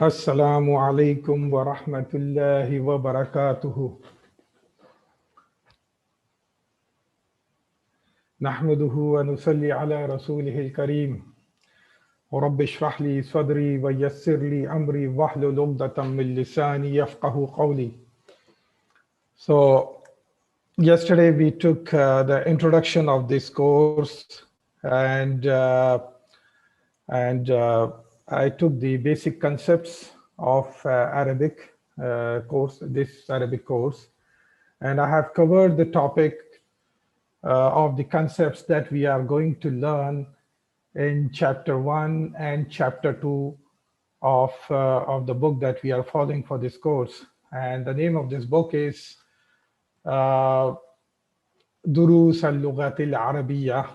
Assalamu alaikum wa rahmatullahi wa barakatuhu. Nahmaduhu wa nusalli ala rasulihil kareem. Rabbi shrah li sadri wa yassir li amri wahlul uqdatam min lisani yafqahu qawli. So yesterday we took the introduction of this course and I took the basic concepts of Arabic this Arabic course, and I have covered the topic of the concepts that we are going to learn in chapter 1 and chapter 2 of the book that we are following for this course. And the name of this book is Duroos Al Lughatil-Arabiyyah,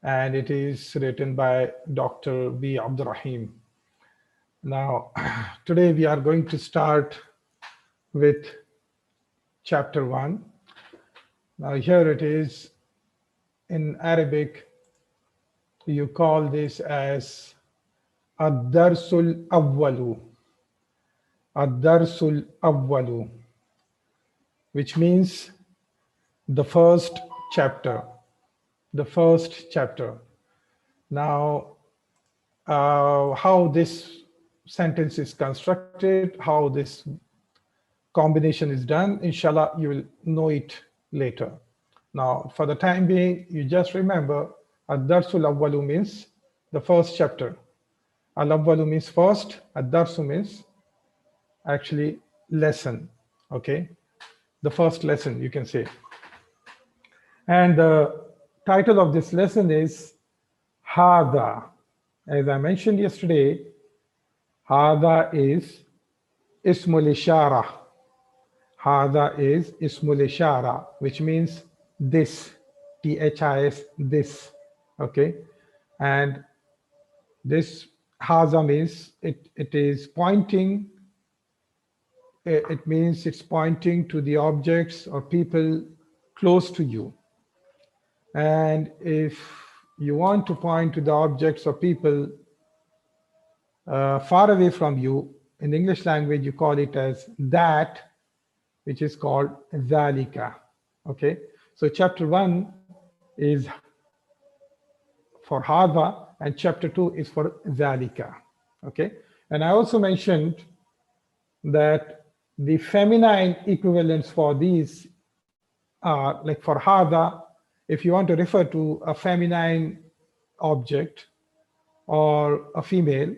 and it is written by Dr. AbdurRaheem. Now, today we are going to start with chapter 1. Now here it is. In Arabic, you call this as Ad-Darsul Awwalu. Ad-Darsul Awwalu, which means the first chapter. The first chapter. Now, how this sentence is constructed, how this combination is done, inshallah, you will know it later. Now, for the time being, you just remember Ad-Darsul Awwalu means the first chapter. Al-Awwalu means first, Ad-Darsu means actually lesson, okay? The first lesson, you can say. And the title of this lesson is Hada. As I mentioned yesterday, Hada is Ismul Ishara. Hada is Ismul Ishara, which means this, T-H-I-S, this, okay? And this Hada means it is pointing, it means it's pointing to the objects or people close to you. And if you want to point to the objects or people far away from you, in English language, you call it as that, which is called Zalika. Okay, so chapter 1 is for Hada and chapter 2 is for Zalika. Okay, and I also mentioned that the feminine equivalents for these are like for Hada, if you want to refer to a feminine object or a female,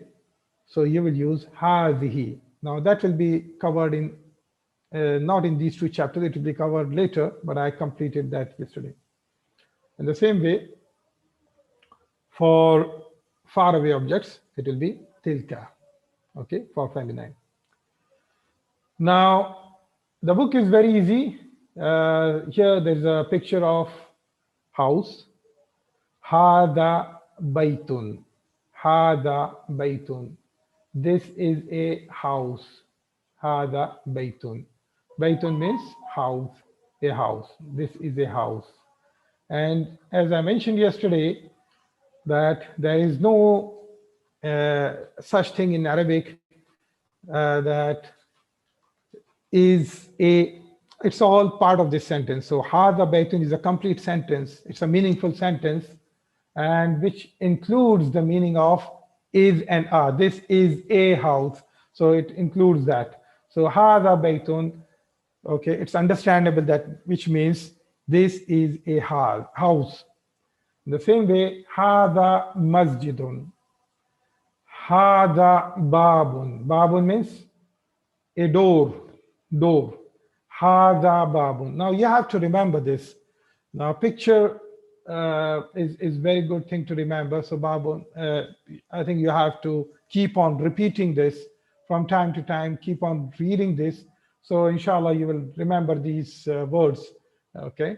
so you will use Hadihi. Now that will be covered in not in these two chapters, it will be covered later, but I completed that yesterday. In the same way, for faraway objects, it will be Tilka, okay, for feminine. Now, the book is very easy. Here there's a picture of house. Hada Baytun. Hada Baytun. This is a house. Hada Baytun. Baytun means house, a house. This is a house. And as I mentioned yesterday, that there is no such thing in Arabic that is it's all part of this sentence. So Hada Baytun is a complete sentence. It's a meaningful sentence, and which includes the meaning of is and are. This is a house. So it includes that. So Hada Baytun, okay, it's understandable that which means this is a house. In the same way, Hada Masjidun. Hada Babun. Babun means a door. Hada Babun. Now you have to remember this. Now picture is very good thing to remember. So Babun, I think you have to keep on repeating this from time to time, keep on reading this. So inshallah you will remember these words, okay?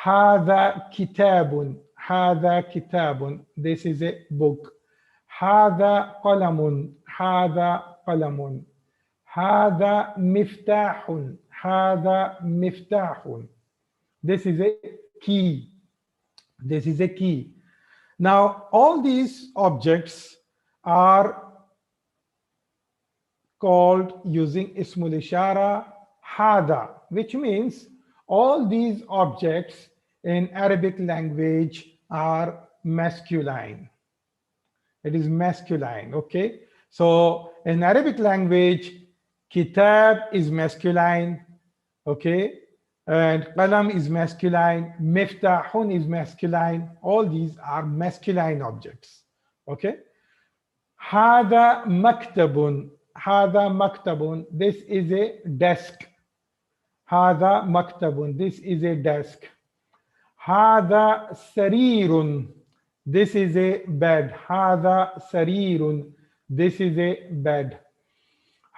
Hada Kitabun. Hada Kitabun. This is a book. Hada Qalamun. Hada Qalamun. Hada Miftahun. Hada Miftahun. This is a key. This is a key. Now, all these objects are called using ismul ishara hada, which means all these objects in Arabic language are masculine. It is masculine, okay? So in Arabic language, kitab is masculine, okay? And qalam is masculine, miftahun is masculine. All these are masculine objects, okay? Hada maktabun, hada maktabun, this is a desk. Hada maktabun, this is a desk. Hada sarirun, this is a bed. Hada sarirun, this is a bed.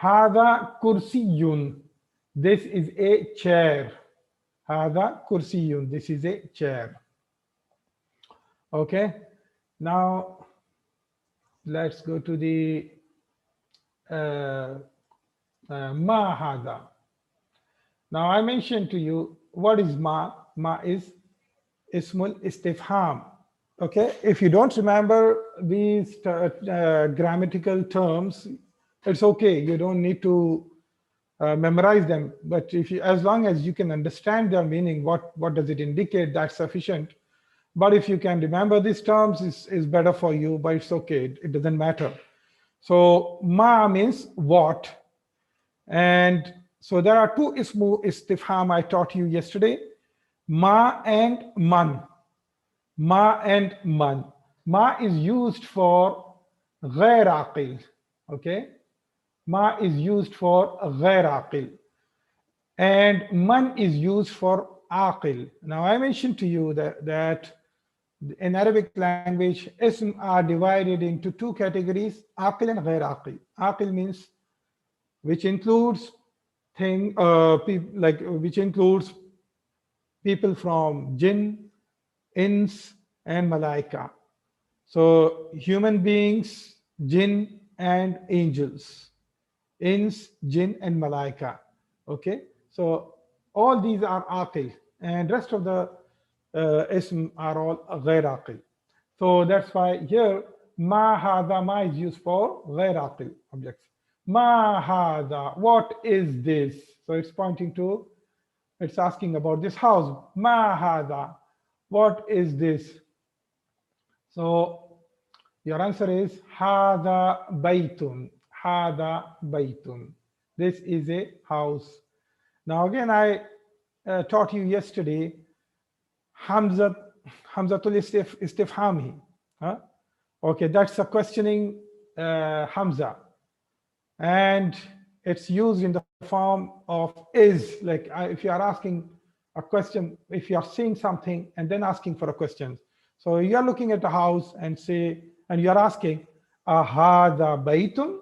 Hada kursiyun, this is a chair. Hada kursiyun, this is a chair. Okay, now let's go to the ma hada. Now I mentioned to you what is ma. Ma is ismul istifham. Okay, if you don't remember these grammatical terms, it's okay. You don't need to memorize them. But if you, as long as you can understand their meaning, what does it indicate, that's sufficient. But if you can remember these terms, is better for you. But it's okay. It doesn't matter. So ma means what, and so there are two ismu istifham I taught you yesterday: ma and man. Ma and man. Ma is used for ghair aqil. Okay, ma is used for ghair aqil, and man is used for aqil. Now I mentioned to you that in Arabic language, ism are divided into two categories: aqil and ghair aqil. Aqil means which includes which includes people from jinn, ins, and malaika. So human beings, jinn, and angels. Ins, jinn, and malaika. Okay, so all these are aqil, and rest of the ism are all ghair aqil. So that's why here ma hada, ma is used for ghair aqil objects. Ma hada, what is this? So it's pointing to, it's asking about this house. Ma hada, what is this? So your answer is hada baytun. Hada baytun. This is a house. Now again, I taught you yesterday Hamzatul istifhami. Okay, that's a questioning Hamza, and it's used in the form of is. Like if you are asking a question, if you are seeing something and then asking for a question. So you are looking at a house and you are asking, ahada baytun,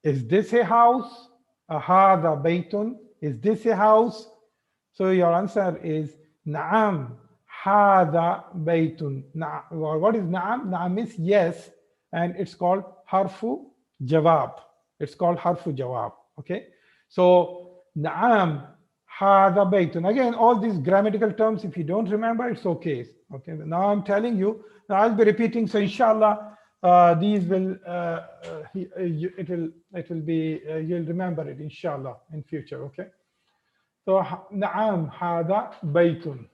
is this a house? Ahada baytun, is this a house? So your answer is na'am, hada baytun. What is na'am? Na'am is yes, and it's called harfu jawab. It's called harfu jawab. Okay, so na'am, hada baytun. Again, all these grammatical terms, if you don't remember, it's okay. Okay, now I'm telling you. Now I'll be repeating. So inshallah, these will it will be you'll remember it inshallah in future. Okay. So na'am, hada baytun.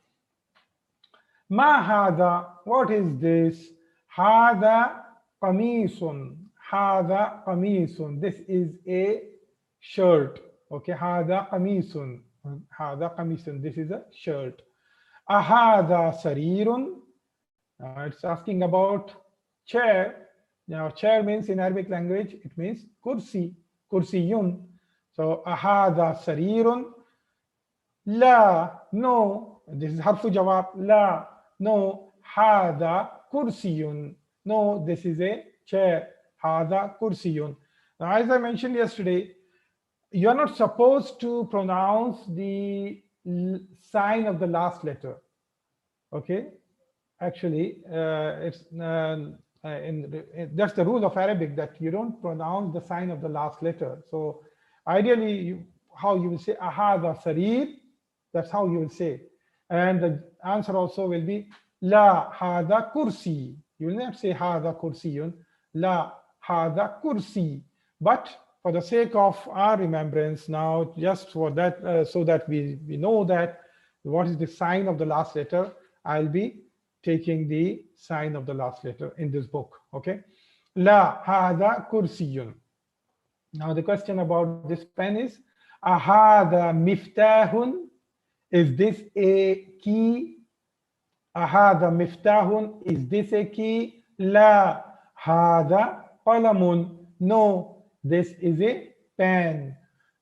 Ma hada, what is this? Hada qamisun. Hada qamisun. This is a shirt. Okay, hada qamisun. Hada qamisun. This is a shirt. Ahada sarirun. It's asking about chair. Now, chair means in Arabic language, it means kursi, kursiyun. So, ahada sarirun. La, no. This is harfu jawab. La, no. Hada kursiyun. No, this is a chair. Hada kursiyun. Now, as I mentioned yesterday, you are not supposed to pronounce the sign of the last letter. Okay, actually, that's the rule of Arabic, that you don't pronounce the sign of the last letter. So ideally, how you will say ahada sarir, that's how you will say. And the answer also will be la hada kursi. You will not say hada kursiyun, la hada kursi. But for the sake of our remembrance now, just for that, so that we know that what is the sign of the last letter, I'll be taking the sign of the last letter in this book. Okay. La hada kursiyun. Now the question about this pen is, ahada miftahun? Is this a key? Ahada miftahun? Is this a key? La hada qalamun. No, this is a pen.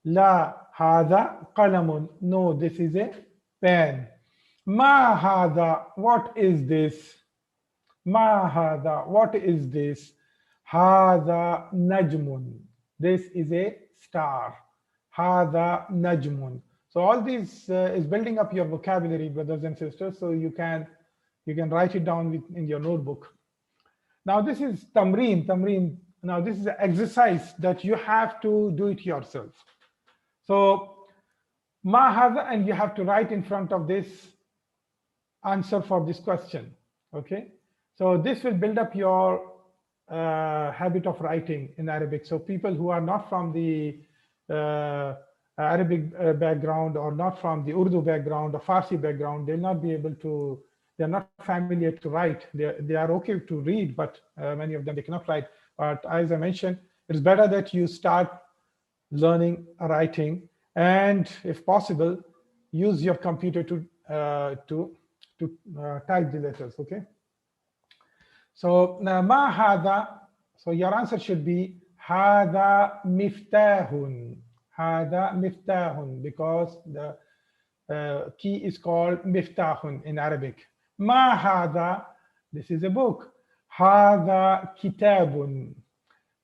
La hada qalamun. No, this is a pen. Ma hada, what is this? Ma hada, what is this? Hada najmun. This is a star. Hada najmun. So all this is building up your vocabulary, brothers and sisters. So you can write it down in your notebook. Now this is tamreen. Tamreen. Now this is an exercise that you have to do it yourself. So ma hada, and you have to write in front of this answer for this question. Okay. So this will build up your habit of writing in Arabic. So people who are not from the Arabic background, or not from the Urdu background or Farsi background, they'll not be able to, they're not familiar to write. They are okay to read, but many of them, they cannot write. But as I mentioned, it's better that you start learning writing, and if possible, use your computer to type the letters. Okay. So now ma hada, so your answer should be hada miftahun. Hada miftahun, because the key is called miftahun in Arabic. Ma hada, this is a book. Hada kitabun.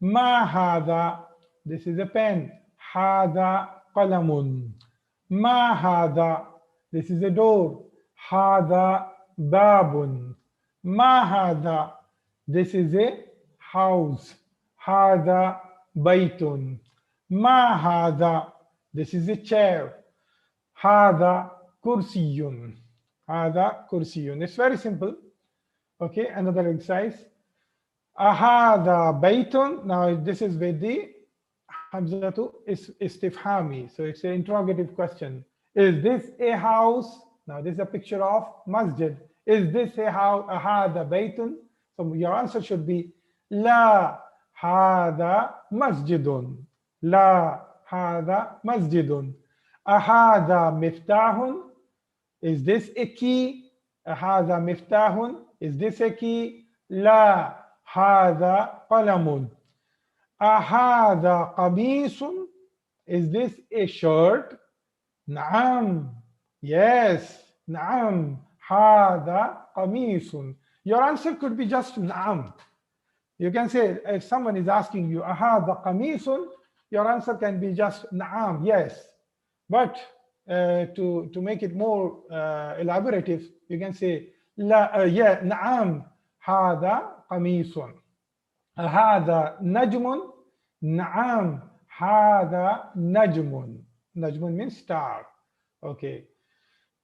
Ma hada, this is a pen. Hada qalamun. Ma hada, this is a door. Hada babun. Ma hada, this is a house. Hada baytun. Ma hada, this is a chair. Hada kursiyun. Hada kursiyun. It's very simple. Okay, another exercise. Ahada baytun. Now this is with the Hamzatu istifhami. So it's an interrogative question. Is this a house? Now this is a picture of masjid. Is this a house? Ahada baytun. So your answer should be La hada masjidun. La hada masjidun. Ahada miftahun. Is this a key? Ahada miftahun. Is this a key? La hada qalamun. Ahada qamisun. Is this a shirt? Naam. Yes. Naam. Hada qamisun. Your answer could be just naam. You can say, if someone is asking you, ahada qamisun, your answer can be just naam, yes. But to make it more elaborative, you can say, yeah, naam, hada qamisun. Hada najmun. Naam, hada najmun. Najmun means star. Okay.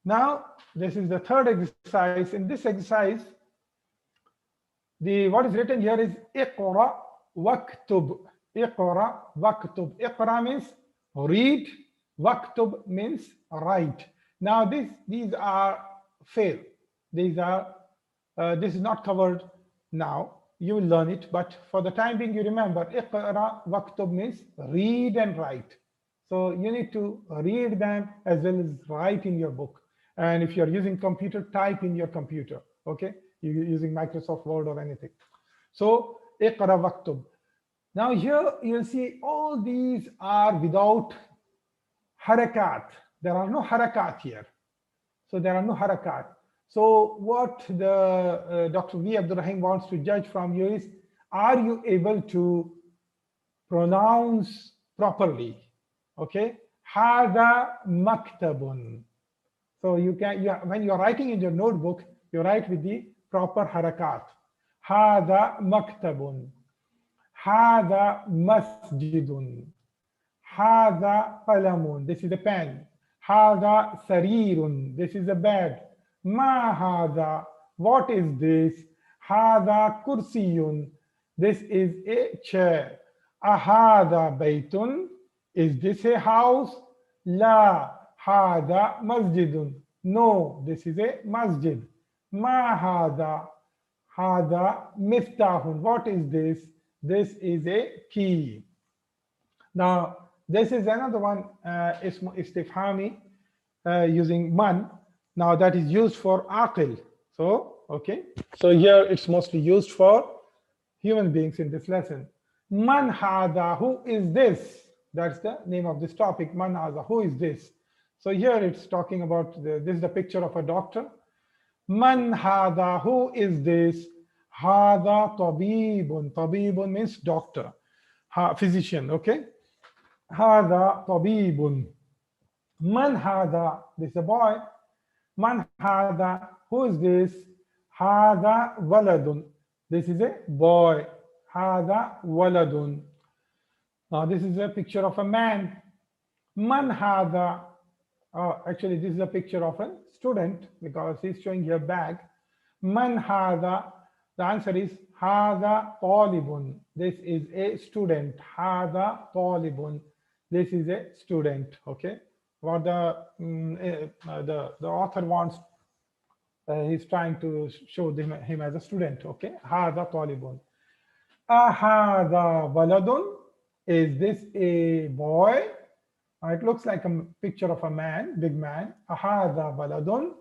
Now, this is the third exercise. In this exercise, what is written here is iqra waktub. Iqra waktub. Iqra means read. Waktub means write. Now, these are fail. These are this is not covered now. You will learn it, but for the time being, you remember iqra waktub means read and write. So you need to read them as well as write in your book. And if you're using computer, type in your computer. Okay, you're using Microsoft Word or anything. So iqra waktub. Now here you'll see all these are without harakat. There are no harakat here. So there are no harakat. So what the Dr. V. AbdurRaheem wants to judge from you is, are you able to pronounce properly? Okay, Hada maktabun. So you can, when you are writing in your notebook, you write with the proper harakat. Hada maktabun. Hada masjidun. Hada qalamun. This is a pen. Hada sarirun. This is a bed. Ma hada. What is this? Hada kursiyun. This is a chair. Ahada baytun, is this a house? La, hada masjidun, no, this is a masjid. Ma hada, hada miftahun, what is this? This is a key. Now, this is another one, ism istifhami, using man. Now, that is used for aqil. So, okay. So, here it's mostly used for human beings in this lesson. Man hada, who is this? That's the name of this topic. Man hada, who is this? So, here it's talking about this is the picture of a doctor. Man hada, who is this? Hada tabibun. Tabibun means doctor, physician, okay? Hada tabibun. Man hada, this is a boy. Man hada, who is this? Hada waladun. This is a boy. Hada waladun. Now this is a picture of a man. Man hada. Actually, this is a picture of a student because he's showing here bag. Man hada. The answer is hada talibun. This is a student. Hada talibun. This is a student. Okay. What the author wants, he's trying to show him as a student. Okay. Hada talibun. Ahada waladun. Is this a boy? It looks like a picture of a man, big man. Ahada waladun.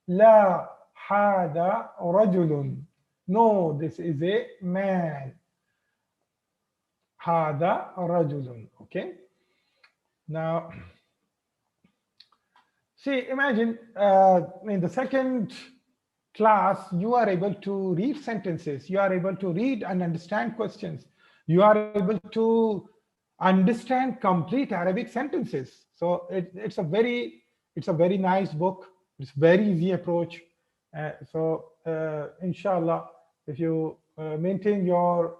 La hada rajulun. No, this is a man. Hada rajulun. Okay. Now, see, imagine in the second class, you are able to read sentences. You are able to read and understand questions. You are able to understand complete Arabic sentences. So it's a very nice book. It's very easy approach. Inshallah, if you maintain your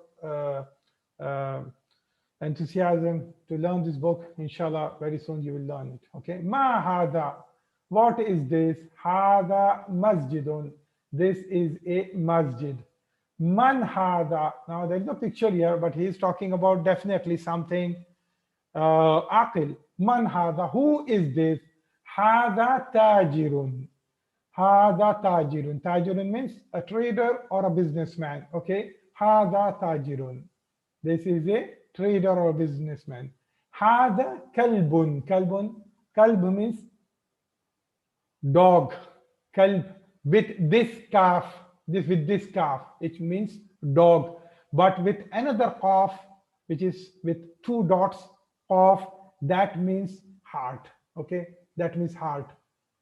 enthusiasm to learn this book, inshallah, very soon you will learn it. Okay. Ma hada, what is this? Hada masjidun. This is a masjid. Man hada. Now there is no picture here, but he is talking about definitely something aqil. Man hada, who is this? Hada tajirun. Hada tajirun. Tajirun means a trader or a businessman. Okay. Hada tajirun. This is a trader or businessman. Hada kalbun. Kalbun. Kalb means dog. Kalb with this calf. With this calf, it means dog. But with another calf, which is with two dots, calf, that means heart. Okay. That means heart.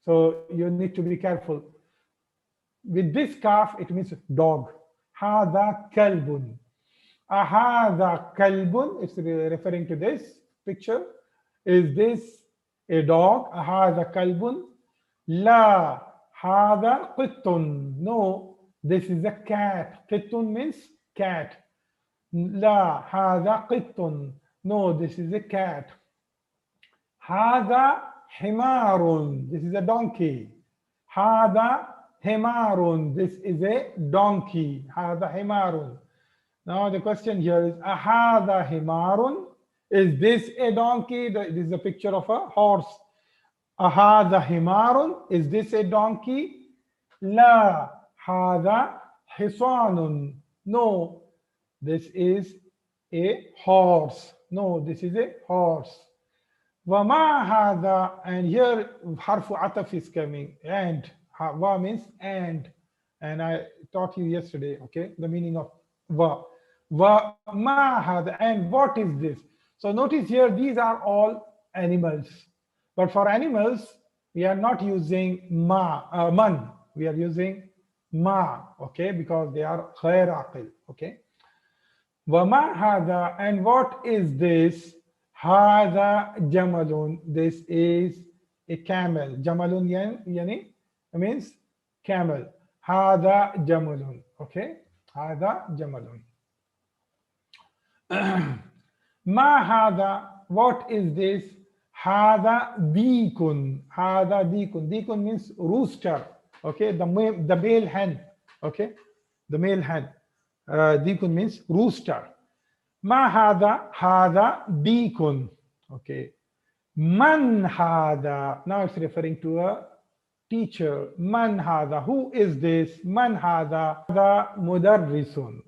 So you need to be careful. With this calf, it means dog. Hada kalbun. Ahada kalbun, it's referring to this picture. Is this a dog? Ahada kalbun. La hada qittun. No, this is a cat. Qittun means cat. La hada qittun. No, this is a cat. Hada himarun. This is a donkey. Hada himarun. This is a donkey. Hada himarun. Now the question here is, ahada himarun? Is this a donkey? This is a picture of a horse. Ahada himarun? Is this a donkey? La hada hisanun. No, this is a horse. No, this is a horse. Wama hada, and here harfu ataf is coming, and wa means and I taught you yesterday, okay, the meaning of wa. Wa ma hada, and what is this? So notice here, these are all animals, but for animals we are not using man, we are using ma, okay, because they are ghair aqil, okay. Wa ma hada, and what is this? Hada jamalun. This is a camel. Jamalun yani means camel. Hada jamalun. Okay. Hada jamalun. Ma hada. What is this? Hada dikun. Hada dikun. Dikun means rooster. Okay. The male hen. Okay. The male hen. Dikun means rooster. Ma hada, hada deacon. Okay. Man hada. Now it's referring to a teacher. Man hada. Who is this? Man hada. Hada mudarrisun.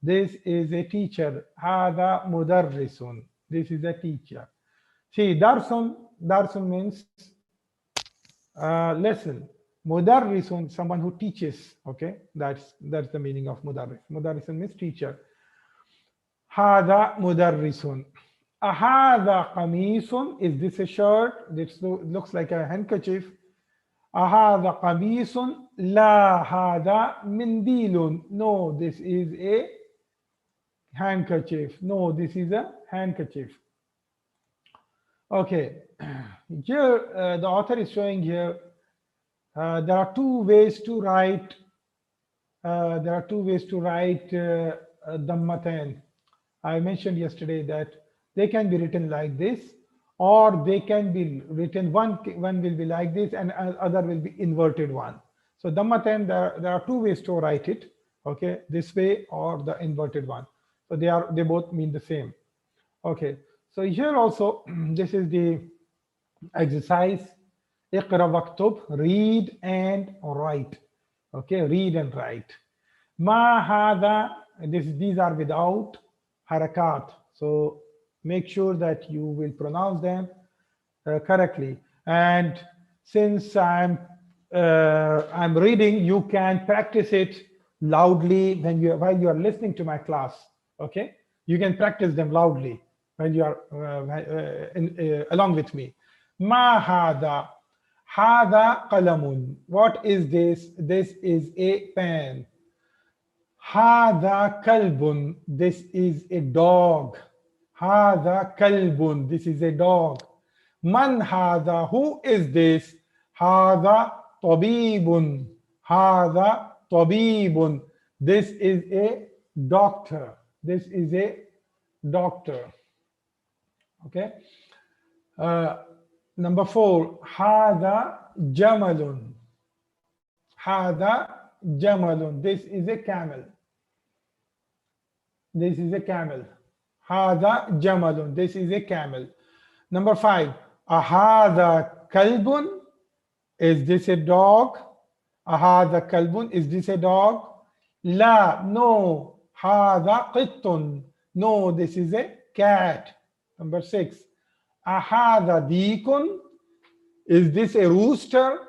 This is a teacher. Hada mudarrisun. This is a teacher. See, darsun means lesson. Mudarrisun, someone who teaches. Okay, that's the meaning of mudarris. Mudarrisun means teacher. Hada mudarrisun. Ahada qamisun. Is this a shirt? This looks like a handkerchief. Ahada qamisun. La hada mindilun. No, this is a handkerchief. No, this is a handkerchief. Okay, here the author is showing here there are two ways to write. Dammatan. I mentioned yesterday that they can be written like this, or they can be written one will be like this, and other will be inverted one. So dammatan, there are two ways to write it. Okay, this way or the inverted one. So they both mean the same. Okay. So here also, this is the exercise. Iqra waktub, read and write. Okay, read and write. Ma hada, these are without harakat. So make sure that you will pronounce them correctly. And since I'm reading, you can practice it loudly while you are listening to my class. Okay, you can practice them loudly when you are along with me. Ma hada. Hada qalamun. What is this? This is a pen. Hada kalbun. This is a dog. Hada kalbun. This is a dog. Man hada. Who is this? Hada tabibun. Hada tabibun. This is a doctor. This is a doctor. Okay. Number 4, hada jamalun. Hada jamalun. This is a camel. This is a camel. Hada jamalun. This is a camel. Number 5, ahada kalbun. Is this a dog? Ahada kalbun. Is this a dog? La, no. Hada qittun. No, this is a cat. Number 6, ahada deacon. Is this a rooster?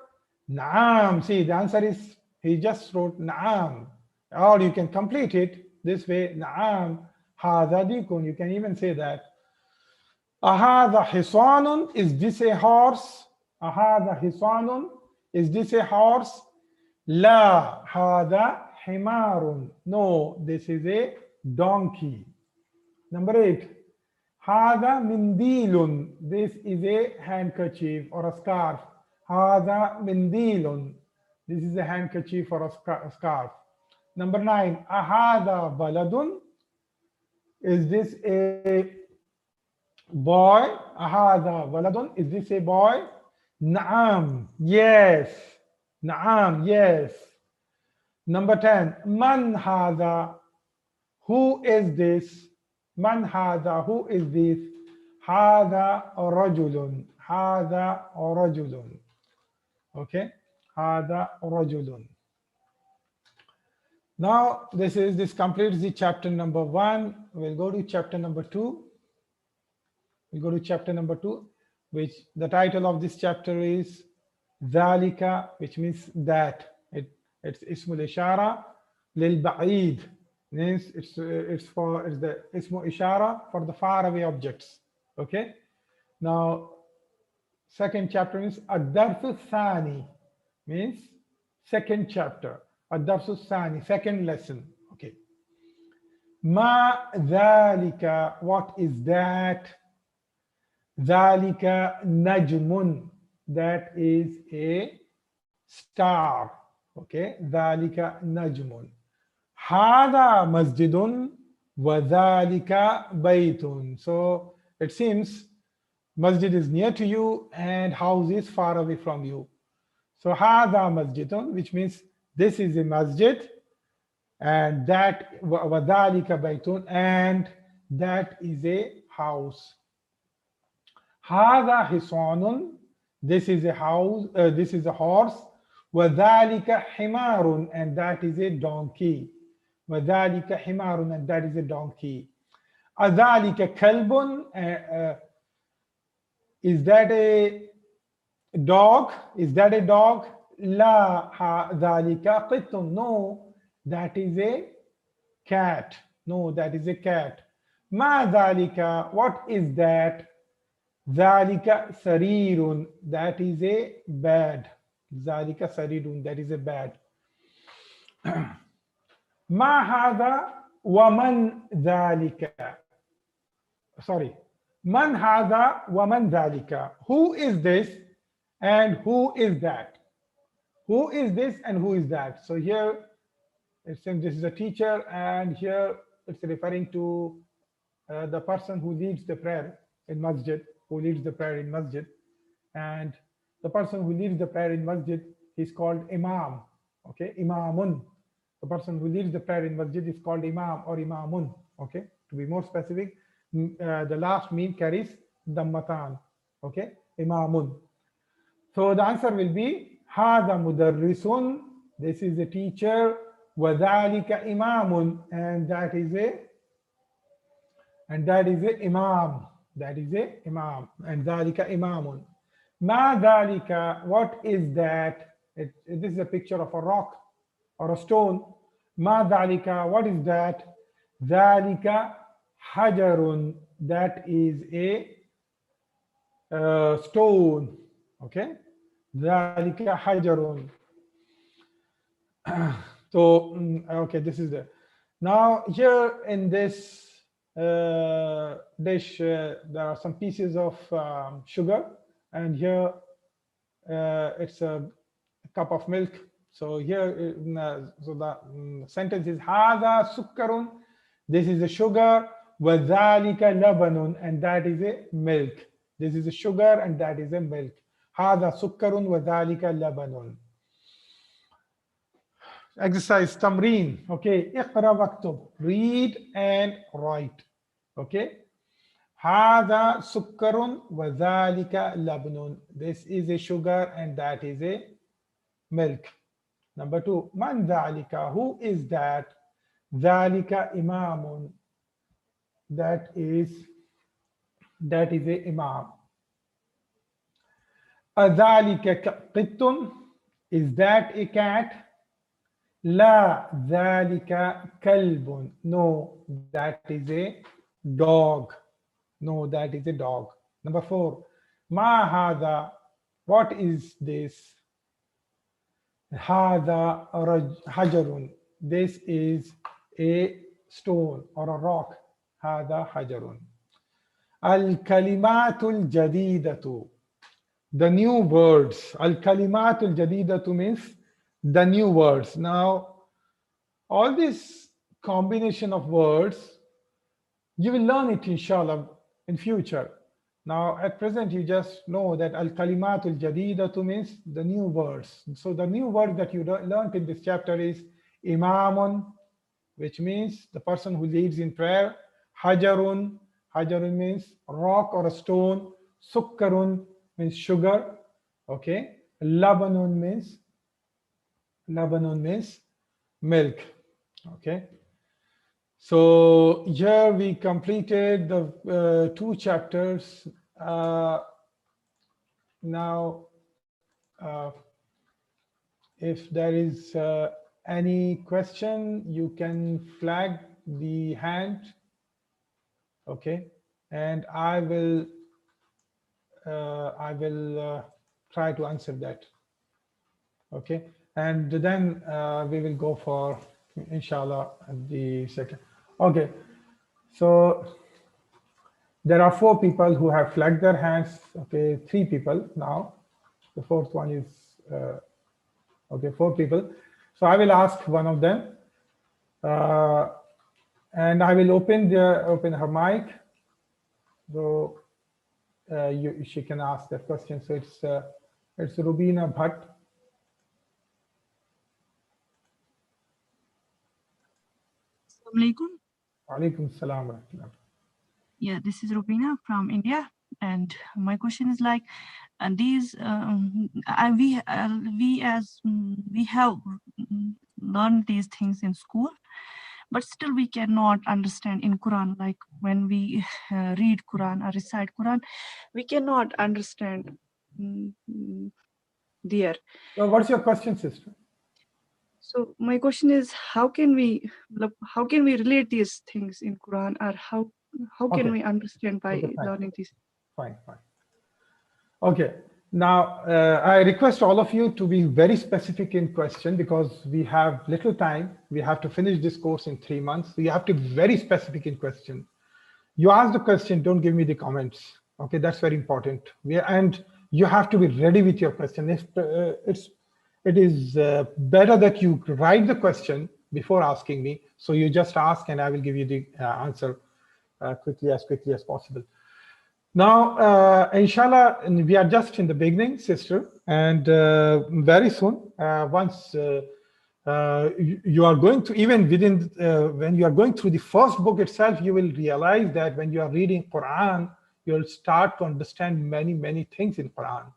Naam. See, the answer is, he just wrote naam. Or you can complete it this way. Naam. Hada deacon. You can even say that. Ahada hisanun. Is this a horse? Ahada hisanun. Is this a horse? La. Hada himarun. No, this is a donkey. Number 8. Hada mindilun. This is a handkerchief or a scarf. Hada mindilun. This is a handkerchief or a scarf. Number 9. Ahada baladun. Is this a boy? Ahada baladun. Is this a boy? Naam. Yes. Naam. Yes. Number 10. Man hada. Who is this? Man hada. Who is this? Hada rajulun. Hada rajulun. Okay. Hada rajulun. Now this completes the chapter number 1. We'll go to chapter number 2. We'll go to chapter number 2, which the title of this chapter is Zalika, which means that. It's ismul ishara lil ba'id. Means it's the ismu ishara for the faraway objects. Okay. Now, second chapter means ad-darsu thani, means second chapter. Ad-darsu thani, second lesson. Okay. Ma dhalika. What is that? Zalika najmun. That is a star. Okay. Zalika najmun. Hada masjidun wa dhalika baytun. So it seems masjid is near to you and house is far away from you. So hada masjidun, which means this is a masjid, and that wa dhalika baytun, and that is a house. Hada hisanun, this is a house, this is a horse. Wadhalika himarun, and that is a donkey. Wadhalika himarun, and that is a donkey. Adhalika kalbun, is that a dog? Is that a dog? La dhalika qittun, no, that is a cat. No, that is a cat. Ma dhalika, what is that? Zalika sarirun, that is a bed. Zalika sarirun, that is a bed. Ma hada wa man dhalika. Sorry. Man hada wa man dhalika. Who is this and who is that? Who is this and who is that? So here it's saying this is a teacher, and here it's referring to the person who leads the prayer in masjid, who leads the prayer in masjid. And the person who leads the prayer in masjid is called imam. Okay, imamun. The person who leads the prayer in masjid is called imam or imamun. Okay, to be more specific, the last meme carries dammatan. Okay, imamun. So the answer will be hada mudarrisun, this is a teacher, wa dhalika imamun, and that is a imam. That is a imam, and dhalika imamun. Ma dhalika, what is that? This is a picture of a rock or a stone. Ma dhalika, what is that? Dhalika hajarun, that is a stone. Okay, dhalika hajarun. So okay, this is the, now here in this dish there are some pieces of sugar, and here it's a cup of milk. So here so the sentence is hada sukkarun, this is a sugar, wa dhalika labanun, and that is a milk. This is a sugar and that is a milk. Hada sukkarun wa dhalika labanun. Exercise tamreen. Okay, iqra waktub, read and write. Okay, hada sukkarun wa dhalika labnun, this is a sugar and that is a milk. Number 2, man dhalika, who is that? Dhalika imamun, that is a imam. Adhalika qittun, is that a cat? La dhalika kalbun, no, that is a dog. No, that is a dog. Number 4, ma hada, what is this? Hada hajarun, this is a stone or a rock. Hada hajarun. Al kalimatul jadidatu, the new words. Al kalimatul jadidatu means the new words. Now, all this combination of words, you will learn it inshallah in future. Now at present you just know that al-kalimatul jadidatu means the new words. So the new word that you learned in this chapter is imamun, which means the person who leads in prayer. Hajarun, hajarun means rock or a stone. Sukkarun means sugar. Okay, labanun means milk. Okay, so here we completed the 2 chapters. Now if there is any question, you can flag the hand. Okay, and I will try to answer that. Okay, and then we will go for inshallah the second. Okay, so there are 4 people who have flagged their hands. Okay, 3 people now. The 4th one is okay, 4 people. So I will ask one of them, and I will open her mic, so she can ask that question. So it's Rubina Bhatt. Assalamualaikum. Walaikum salam wa rahmatullah. Yeah, this is Rubina from India, and my question is like, these we have learned these things in school, but still we cannot understand in Quran. Like when we read Quran or recite Quran, we cannot understand there. So what's your question, sister? So my question is, how can we relate these things in Quran, or how can Okay. we understand by Okay, fine. learning these? Fine, fine. Okay. Now, I request all of you to be very specific in question because we have little time. We have to finish this course in 3 months. So you have to be very specific in question. You ask the question, don't give me the comments. Okay, that's very important. And you have to be ready with your question. It is better that you write the question before asking me. So you just ask and I will give you the answer quickly as possible. Now, inshallah, we are just in the beginning, sister, and very soon, once you are going to, even within, when you are going through the first book itself, you will realize that when you are reading Quran, you'll start to understand many things in Quran.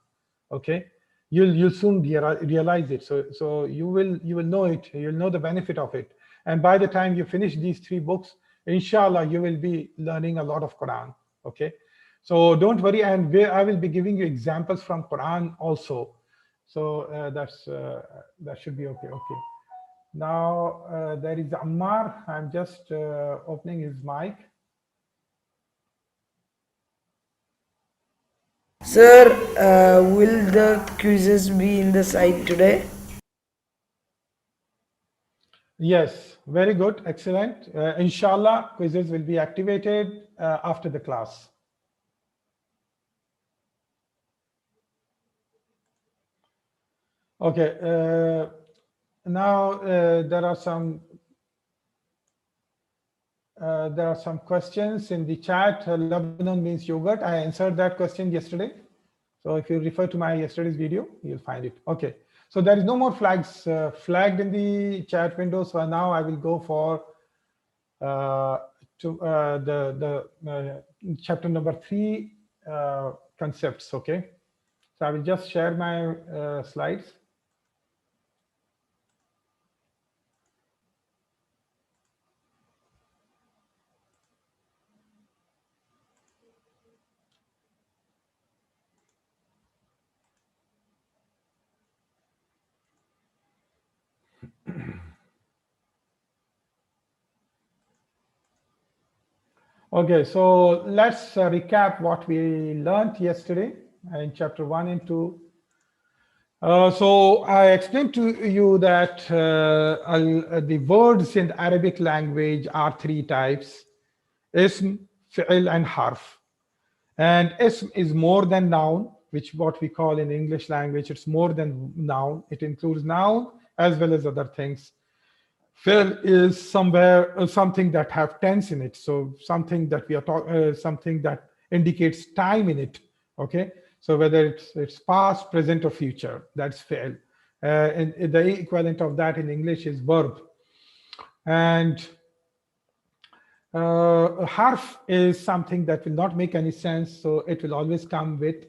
Okay, you'll soon realize it. So you will know it. You'll know the benefit of it. And by the time you finish these 3 books, inshallah, you will be learning a lot of Quran. Okay. So don't worry, and I will be giving you examples from Quran also. So that should be okay. Okay. Now there is Ammar. I'm just opening his mic. Sir, will the quizzes be in the site today? Yes, very good, excellent. Inshallah, quizzes will be activated after the class. Okay, now there are some questions in the chat. Lebanon means yogurt. I answered that question yesterday. So if you refer to my yesterday's video, you'll find it. Okay, so there is no more flags flagged in the chat window. So now I will go for the chapter number 3 concepts. Okay, so I will just share my slides. Okay, so let's recap what we learned yesterday in chapter 1 and 2. So I explained to you that the words in the Arabic language are 3 types: ism, fi'l, and harf. And ism is more than noun, which what we call in English language, it's more than noun. It includes noun as well as other things. Fi'l is something that have tense in it. So something that we are talking, something that indicates time in it. Okay. So whether it's past, present, or future, that's fi'l. And the equivalent of that in English is verb. And harf is something that will not make any sense. So it will always come with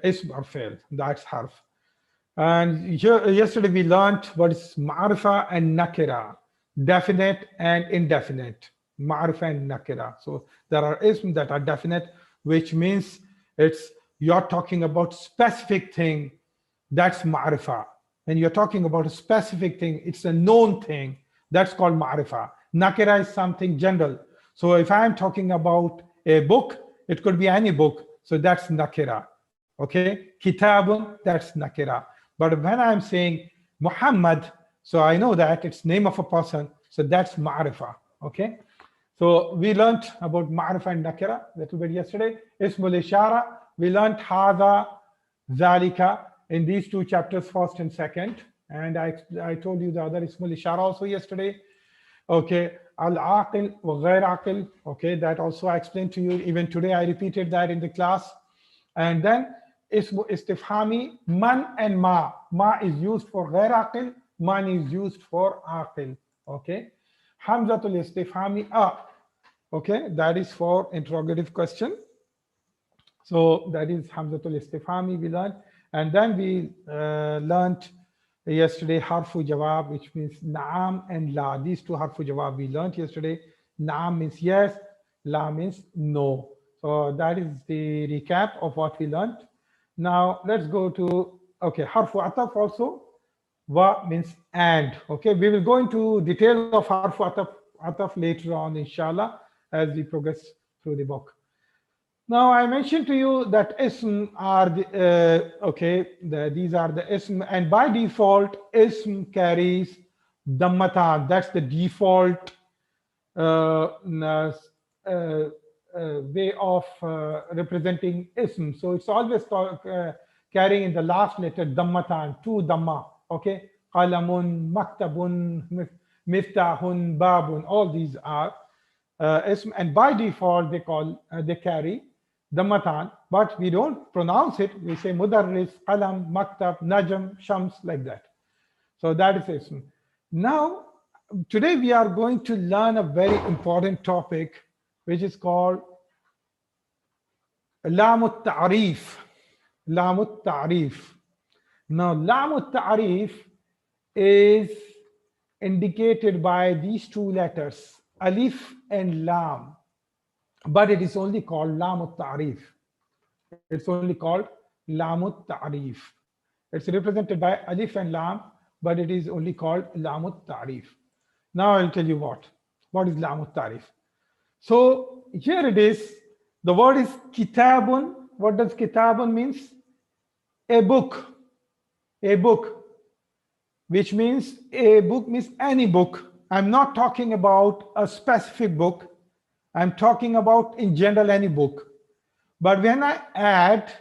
ism or fi'l. That's harf. And yesterday we learned what is ma'rifa and nakira, definite and indefinite. Ma'rifa and nakira. So there are isms that are definite, which means you're talking about specific thing. That's ma'rifa. When you're talking about a specific thing, it's a known thing. That's called ma'rifa. Nakira is something general. So if I'm talking about a book, it could be any book. So that's nakira. Okay, kitabun, that's nakira. But when I'm saying Muhammad, so I know that it's name of a person, so that's ma'rifa. Okay, so we learned about ma'rifa and nakira a little bit yesterday. Ismul ishara, we learned Hada, Zalika in these 2 chapters, first and second. And I told you the other Ismul ishara also yesterday. Okay, al-aqil wa ghair aqil. Okay, that also I explained to you. Even today I repeated that in the class. And then ismu istifhami, man and ma. Ma is used for ghair aqil, man is used for aqil. Okay. Hamzatul istifhami a. Okay, that is for interrogative question. So that is Hamzatul Istifhami we learned. And then we learned yesterday Harfu Jawab, which means Naam and La. These two Harfu Jawab we learned yesterday. Naam means yes, La means no. So that is the recap of what we learned. Now let's go to, okay, Harfu Ataf also. Wa means and. Okay, we will go into detail of Harfu Ataf later on, inshallah, as we progress through the book. Now, I mentioned to you that ism are the, these are the ism, and by default, ism carries dammatan. That's the default way of representing ism. So it's always carrying in the last letter dammatan, two damma. Okay, qalamun, maktabun, miftahun, babun. All these are ism, and by default they carry dammatan, but we don't pronounce it. We say mudarris, qalam, maktab, najm, shams, like that. So that is ism. Now, today we are going to learn a very important topic, which is called Laam Taarif. Laam Taarif. Now, Laam Taarif is indicated by these two letters, alif and lam, but it is only called Laam Taarif. It's only called Laam Taarif. It's represented by alif and lam, but it is only called Laam Taarif. Now I'll tell you what is Laam Taarif. So here it is. The word is kitabun. What does kitabun means? A book. A book, which means a book means any book. I'm not talking about a specific book. I'm talking about in general any book. But when I add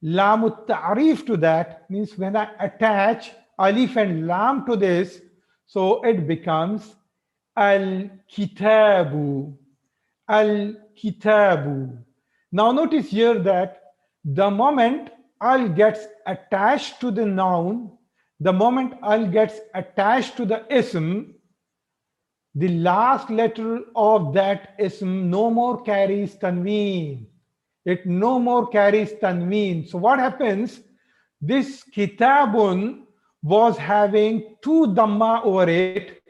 Laam Taarif to that, means when I attach alif and lam to this, so it becomes al-kitabu. Al-kitabu. Now notice here that the moment al gets attached to the noun, the moment al gets attached to the ism, the last letter of that ism no more carries tanween. It no more carries tanween. So what happens? This kitabun was having two dhamma over it.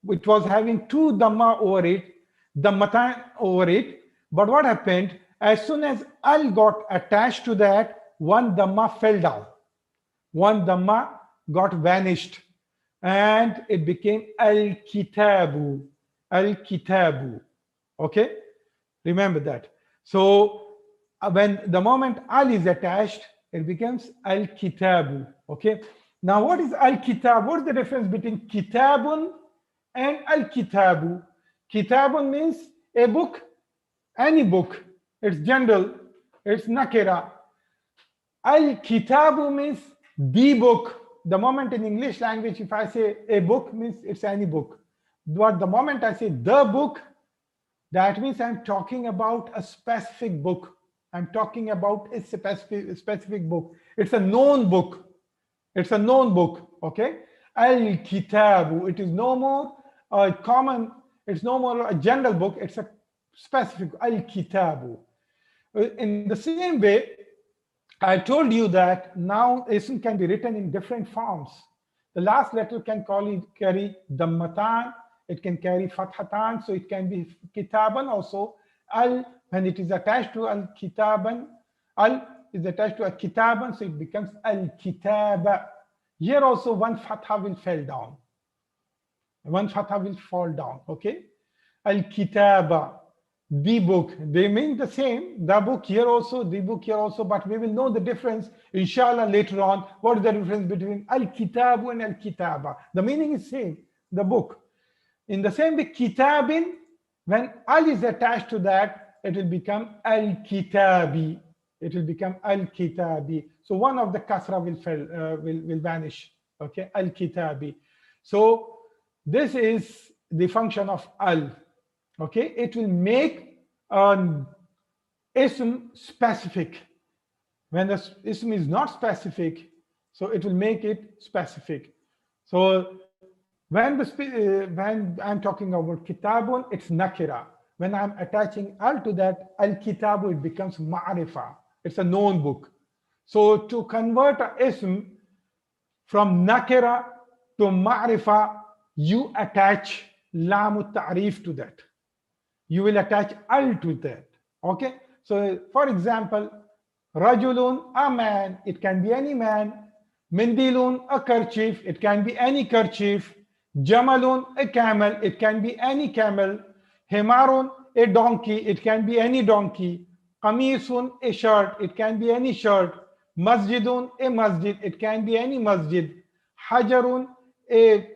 It was having two dhamma over it, dhammatan over it. But what happened? As soon as al got attached to that, one dhamma fell down. One dhamma got vanished, and it became al-kitabu. Al-kitabu. Okay? Remember that. So when the moment al is attached, it becomes al-kitabu. Okay? Now what is al-kitab? What is the difference between kitabun and al-kitabu? Kitabun means a book, any book. It's general. It's nakira. Al-kitabu means the book. The moment in English language, if I say a book, means it's any book. But the moment I say the book, that means I'm talking about a specific book. I'm talking about a specific book. It's a known book. It's a known book. Okay? Al-kitabu. It is no more a common, it's no more a general book. It's a specific Al-kitabu. In the same way, I told you that now ism can be written in different forms. The last letter can carry dammatan, it can carry fathatan, so it can be kitaban also. Al, when it is attached to al kitaban, al is attached to a kitaban, so it becomes al kitaba. Here also one fatha will fall down. One fatha will fall down, okay? Al kitaba. The book, they mean the same. The book here also, the book here also, but we will know the difference, inshallah, later on. What is the difference between al-kitabu and al-kitaba? The meaning is same, the book. In the same way, kitabin, when al is attached to that, it will become al-kitabi. It will become al-kitabi. So one of the kasra will vanish. Okay, al-kitabi. So this is the function of al. Okay, it will make an ism specific. When the ism is not specific, so it will make it specific. So when I'm talking about kitabun, it's nakira. when I'm attaching al to that, al-kitabu, it becomes ma'rifa. It's a known book. So to convert a ism from nakira to ma'rifa, you attach Laam Taarif to that. You will attach al to that. Okay. So for example, rajulun, a man, it can be any man. Mindilun, a kerchief, it can be any kerchief. Jamalun, a camel, it can be any camel. Himarun, a donkey, it can be any donkey. Qamisun, a shirt, it can be any shirt. Masjidun, a masjid, it can be any masjid. Hajarun, a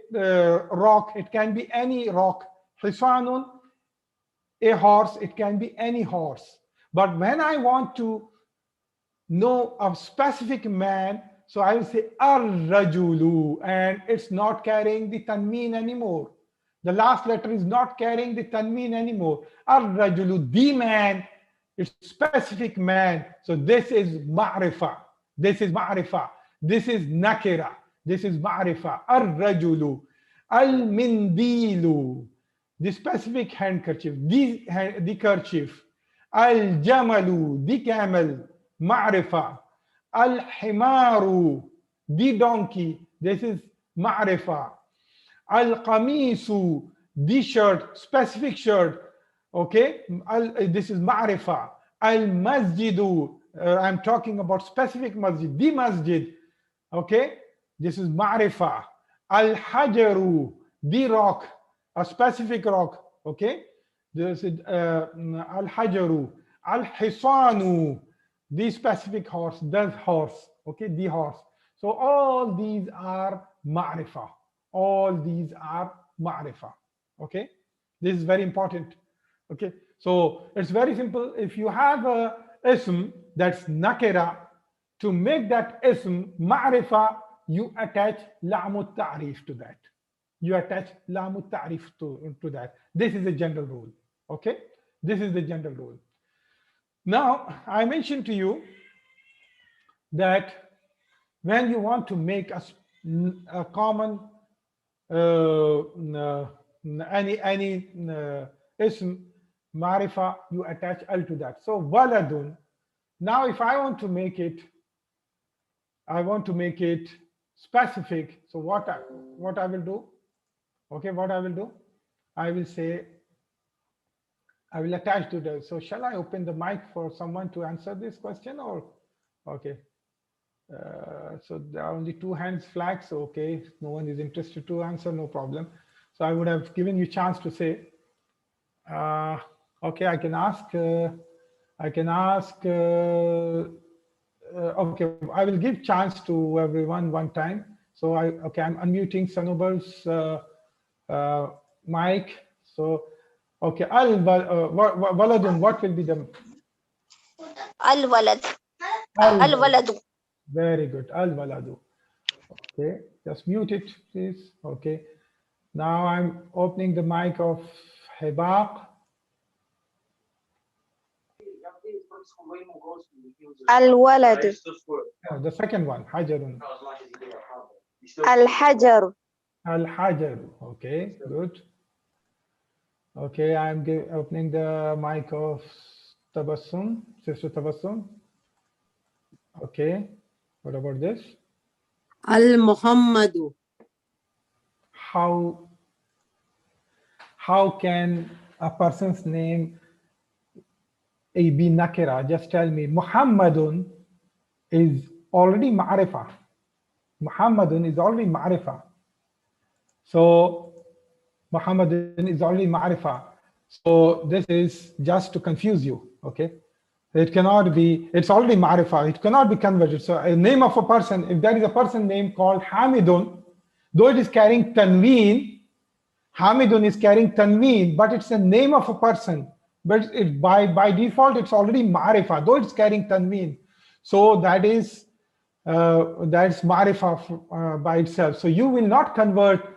rock, it can be any rock. Hisanun, a horse, it can be any horse. But when I want to know a specific man, so I will say ar-rajulu, and it's not carrying the tanween anymore. The last letter is not carrying the tanween anymore. Ar-rajulu, the man, it's specific man. So this is ma'rifa. This is ma'rifa. This is nakira. This is ma'rifa. Ar-rajulu. Al-mindilu, the specific handkerchief, the kerchief. Al-jamalu, the camel, ma'rifa. Al-himaru, the donkey, this is ma'rifa. Al-qamisu, the shirt, specific shirt, okay, this is ma'rifa. Al-masjidu, I'm talking about specific masjid, the masjid, okay, this is ma'rifa. Al-hajaru, the rock, a specific rock, okay, this is al-hajaru. Al-hisanu, the specific horse, the horse, okay, the horse. So all these are ma'rifa. All these are ma'rifa, okay. This is very important, okay. So it's very simple. If you have a ism that's nakira, to make that ism ma'rifa, you attach Laam Taarif to that. You attach Laam Taarif to that. This is the general rule, okay. This is the general rule. Now, I mentioned to you that when you want to make a common any ism marifa, you attach al to that. So waladun. Now, if I want to make it, specific. So what I will do? Okay, what I will do? I will say, I will attach to that. So shall I open the mic for someone to answer this question, or okay? So there are only 2 hands flagged. So okay, if no one is interested to answer, no problem. So I would have given you chance to say. Okay, I can ask. Okay, I will give chance to everyone one time. So I'm unmuting Sanobal's mic. So okay, waladun, what will be the al-walad. Al-waladu. Very good, al-waladu. Okay, just mute it, please. Okay, now I'm opening the mic of Hebaq. Al-waladu. Oh, the second one, hajarun. Al-hajaru. Al-hajar. Okay, good. Okay, I'm opening the mic of Tabassum, Sister Tabassum. Okay, what about this? Al-Muhammadu. How can a person's name be nakira? Just tell me. Muhammadun is already ma'rifa. Muhammadun is already ma'rifa. So Muhammadun is already ma'rifa. So this is just to confuse you, okay? It cannot be, it's already ma'rifa. It cannot be converted. So a name of a person, if there is a person name called Hamidun, though it is carrying tanween, Hamidun is carrying tanween, but it's a name of a person. But it, by default, it's already ma'rifa, though it's carrying tanween. So that's ma'rifa by itself. So you will not convert,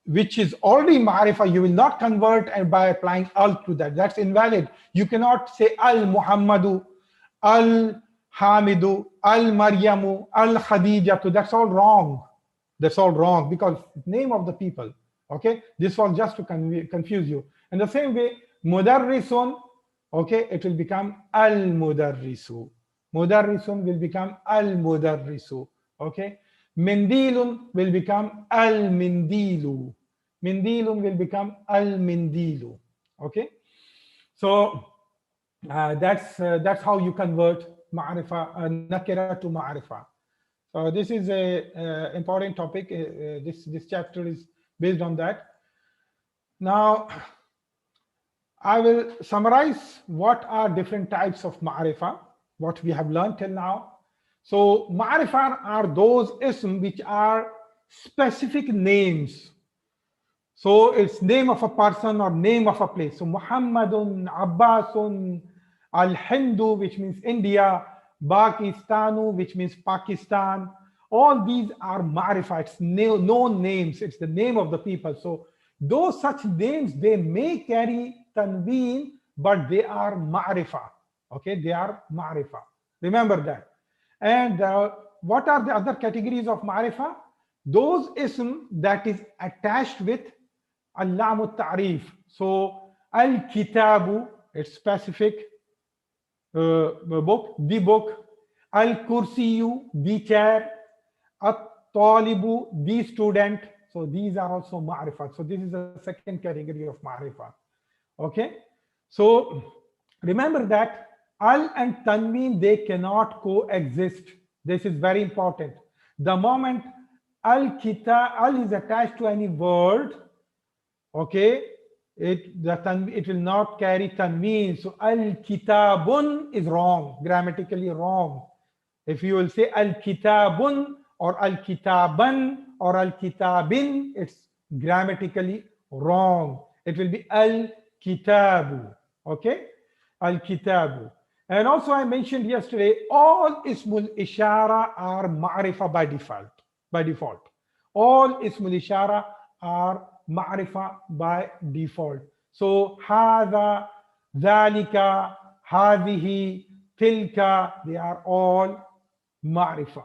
which is already ma'rifa, you will not convert and by applying al to that. That's invalid. You cannot say al-Muhammadu, al-Hamidu, al-Maryamu, al-Khadijatu. That's all wrong. That's all wrong because name of the people. Okay, this was just to confuse you. In the same way, Mudarrisun, okay, it will become al-mudarrisu. Mudarrisun will become al-mudarrisu, okay. Mindilun will become al-mindilu. Mindilun will become al-mindilu, okay. So that's how you convert ma'rifa, nakira to ma'rifa. So this is a important topic. This chapter is based on that. Now, I will summarize what are different types of ma'rifa, what we have learned till now. So ma'rifa are those ism which are specific names. So it's name of a person or name of a place. So Muhammadun, Abbasun, Al-Hindu, which means India, Pakistanu, which means Pakistan. All these are ma'rifa, it's known names, it's the name of the people. So those such names, they may carry tanween, but they are ma'rifa. Okay, they are ma'rifa. Remember that. And what are the other categories of ma'rifa? Those ism that is attached with Laam Taarif. So al-kitabu, it's specific book, the book. Al-kursiyu, the chair. At-talibu, the student. So these are also ma'rifa. So this is the second category of ma'rifa. Okay. So remember that al and tanween, they cannot coexist. This is very important. The moment al is attached to any word, okay, it will not carry tanween. So al-kitabun is wrong, grammatically wrong. If you will say al-kitabun or al-kitaban or al-kitabin, it's grammatically wrong. It will be al-kitabu, okay, al-kitabu. And also I mentioned yesterday, all ismul ishara are ma'rifa by default. By default, all ismul ishara are ma'rifa by default. So hada, zalika, hadihi, tilka, they are all ma'rifa.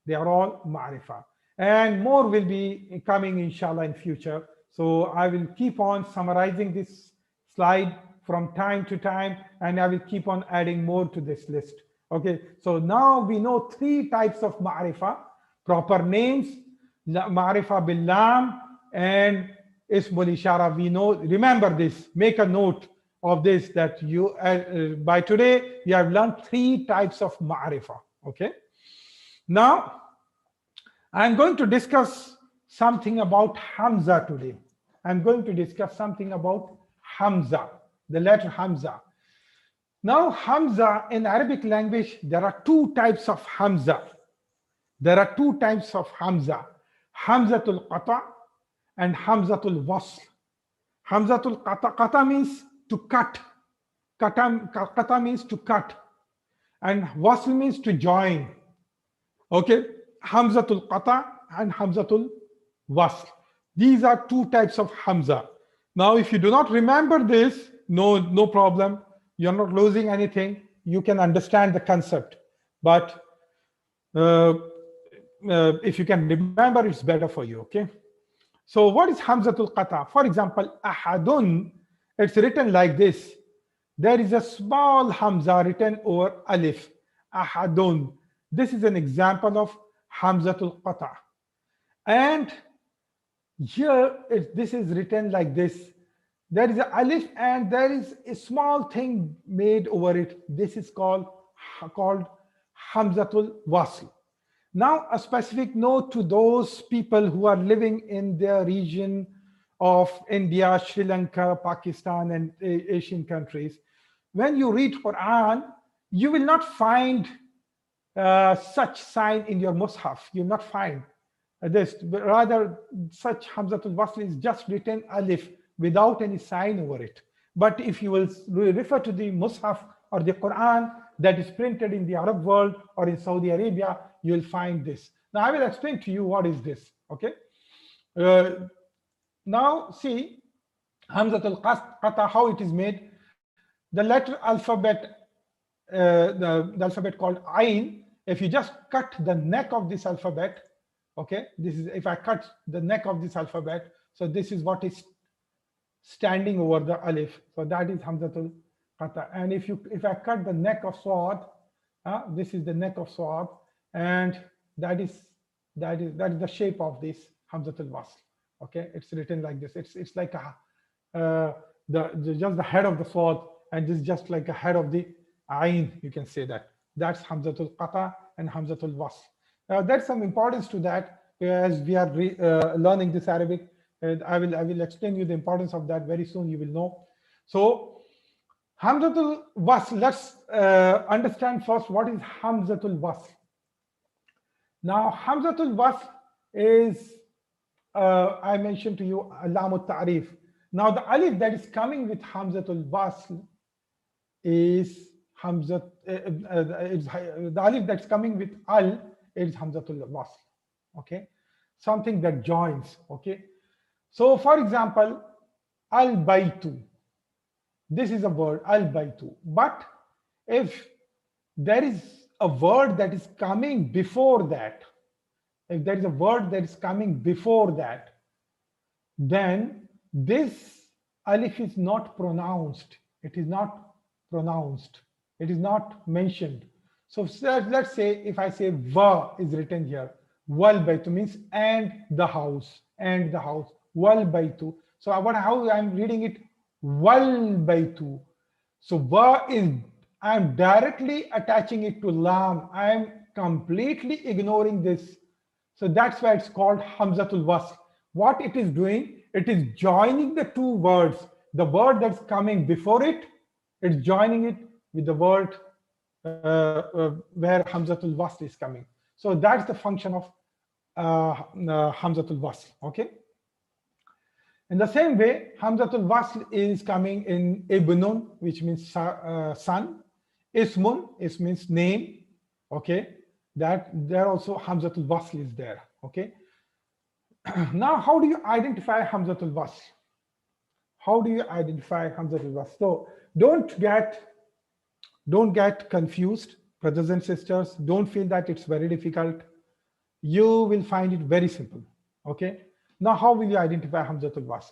They are all ma'rifa. And more will be coming inshallah in future. So I will keep on summarizing this slide from time to time, and I will keep on adding more to this list. Okay, so now we know three types of ma'rifa: proper names, ma'rifa bil lam, and ismul ishara. We know, remember this, make a note of this, that you by today you have learned three types of ma'rifa. Okay, now I'm going to discuss something about Hamza today. I'm going to discuss something about Hamza, the letter Hamza. Now Hamza, in Arabic language, there are two types of Hamza. There are two types of Hamza: Hamzatul Qata and Hamzatul Wasl. Hamzatul Qata, Qata means to cut. Qata means to cut, and Wasl means to join. Okay, Hamzatul Qata and Hamzatul Wasl. These are two types of Hamza. Now, if you do not remember this, no problem. You're not losing anything. You can understand the concept. But if you can remember, it's better for you. Okay. So what is Hamzatul Qata? For example, Ahadun, it's written like this. There is a small Hamza written over Alif. Ahadun. This is an example of Hamzatul Qata. And here, this is written like this. There is an alif and there is a small thing made over it. This is called Hamzatul Wasl. Now, a specific note to those people who are living in the region of India, Sri Lanka, Pakistan, and Asian countries. When you read Quran, you will not find such sign in your Mus'haf. You will not find this. But rather, such Hamzatul Wasl is just written alif without any sign over it. But if you will refer to the Mus'haf or the Quran that is printed in the Arab world or in Saudi Arabia, you will find this. Now I will explain to you what is this. Okay. Now see Hamzatul Qata, how it is made. The letter alphabet, the alphabet called Ain. If you just cut the neck of this alphabet, okay, this is, if I cut the neck of this alphabet, so this is what is standing over the alif. So that is Hamzatul Qata. And if I cut the neck of Swad, this is the neck of Swad, and that is the shape of this Hamzatul Wasl. Okay, it's written like this. It's like just the head of the Swad, and this is just like a head of the Ain. You can say that. That's Hamzatul Qata and Hamzatul Wasl. There's some importance to that as we are learning this Arabic. I will explain you the importance of that very soon. You will know. So Hamzatul Wasl. Let's understand first what is Hamzatul Wasl. Now Hamzatul Wasl is I mentioned to you Laam Taarif. Now the alif that is coming with Hamzatul Wasl is Hamzat. The alif that's coming with al is Hamzatul Wasl. Okay, something that joins. Okay, so for example, al baytu. This is a word al baytu. But if there is a word that is coming before that, if there is a word that is coming before that, then this alif is not pronounced. It is not pronounced. It is not mentioned. So let's say if I say va is written here, wal baytu means and the house, wal baytu. So how I'm reading it, wal baytu. So va is, I'm directly attaching it to lam. I'm completely ignoring this. So that's why it's called Hamzatul Wasl. What it is doing, it is joining the two words. The word that's coming before it, it's joining it with the word where Hamzatul Wasl is coming. So that's the function of Hamzatul Wasl. Okay. In the same way, Hamzatul Wasl is coming in Ibnun, which means son. Ismun, it means name. Okay. That there also Hamzatul Wasl is there. Okay. Now, how do you identify Hamzatul Wasl? How do you identify Hamzatul Wasl? So don't get confused, brothers and sisters. Don't feel that it's very difficult. You will find it very simple. Okay. Now, how will you identify Hamzatul Wasl?